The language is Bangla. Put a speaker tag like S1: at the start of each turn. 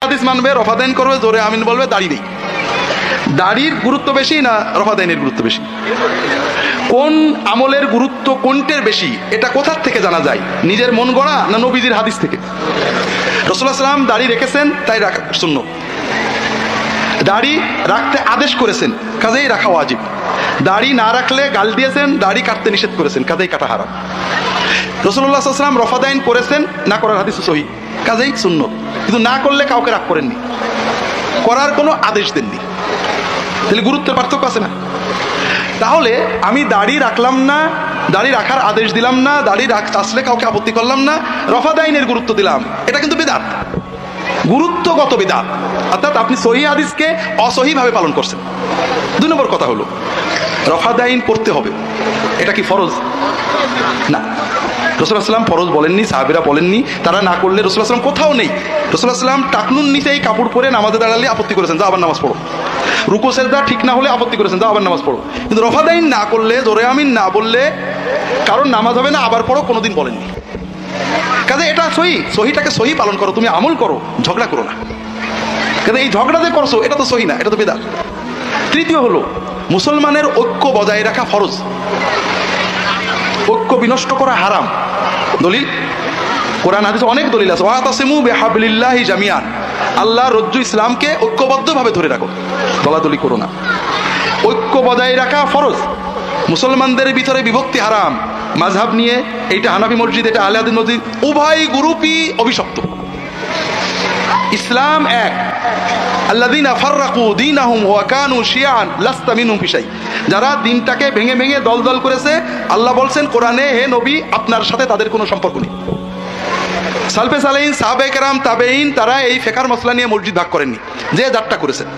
S1: হাদিস মানবে, রফাদাইন করবে, জোরে আমিন বলবে, দাড়ি নেই। দাড়ির গুরুত্ব বেশি না রফাদাইনের গুরুত্ব বেশি? কোন আমলের গুরুত্ব কোনটার বেশি এটা কোথার থেকে জানা যায়? নিজের মন গড়া না নবীজির হাদিস থেকে? রাসূলুল্লাহ সাল্লাল্লাহু আলাইহি ওয়াসাল্লাম দাড়ি রেখেছেন তাই রাখা সুন্নাত, দাড়ি রাখতে আদেশ করেছেন কাজেই রাখা ওয়াজিব, দাড়ি না রাখলে গাল দিয়েছেন, দাড়ি কাটতে নিষেধ করেছেন কাজেই কাটা হারাম। রাসূলুল্লাহ সাল্লাল্লাহু আলাইহি ওয়াসাল্লাম রফাদাইন করেছেন, না করার হাদিস সহিহ, কাজেই সুন্নাত, কিন্তু না করলে কাউকে রাগ করেননি, করার কোনো আদেশ দেননি। তাহলে গুরুত্বের পার্থক্য আছে না? তাহলে আমি দাড়ি রাখলাম না, দাড়ি রাখার আদেশ দিলাম না, দাড়ি আসলে কাউকে আপত্তি করলাম না, রফাদাইনের গুরুত্ব দিলাম, এটা কিন্তু বিদআত, গুরুত্বগত বিদআত। অর্থাৎ আপনি সহিহ হাদিসকে অসহিভাবে পালন করছেন। 2 নম্বর কথা হলো রফাদাইন করতে হবে, এটা কি ফরজ? না, রাসূলুল্লাহ সাল্লাম ফরজ বলেননি, সাহাবীরা বলেননি, তারা না করলে রাসূলুল্লাহ সাল্লাম কোথাও নেই। রাসূলুল্লাহ সাল্লাম টাকনুন নিচে এই কাপড় পরে নামাজে দাঁড়ালে আপত্তি করেছেন, যাও আবার নামাজ পড়ো। রুকু সেজদা ঠিক না হলে আপত্তি করেছেন, যাও আবার নামাজ পড়ো। কিন্তু রফাদাইন না করলে, জোরে আমিন না বললে কারণ নামাজ হবে না, আবার পড়ো, কোনোদিন বলেননি। কাজে এটা সহিহ, সহিহটাকে সহিহ পালন করো, তুমি আমল করো, ঝগড়া করো না। কাজে এই ঝগড়া যে করছো এটা তো সহিহ না, এটা তো বিদআত। তৃতীয় হলো মুসলমানের ঐক্য বজায় রাখা ফরজ, ঐক্য বিনষ্ট করা হারাম। দলিল কোরআন হাদিসে অনেক দলিল আছে। ওয়াতাসিমু বিহাবলিল্লাহি জামিআন, আল্লাহর রজ্জু ইসলামকে ঐক্যবদ্ধভাবে ধরে রাখো, দলাদলি করো না। ঐক্য বজায় রাখা ফরজ। মুসলমানদের ভিতরে বিভক্তি হারাম। মাযহাব নিয়ে এইটা হানাফি মসজিদ, এটা আহলে হাদিস মসজিদ, উভয় গ্রুপই অভিশপ্ত। ইসলাম এক। আল্লাযীনা ফাররাকু দীনাহুম ওয়া কানু শিয়াআন লাস্তা মিনহুম ফি শাই, যারা দিনটাকে ভেঙে ভেঙে দল দল করেছে, আল্লাহ বলছেন কোরআনে, হে নবী আপনার সাথে তাদের কোনো সম্পর্ক নেই। সালফে সালেহিন, সাহাবায়ে কেরাম, তাবেঈন, তারা এই ফিকহ মসলা নিয়ে মসজিদ ভাগ করেননি, যে যারটা করেছেন।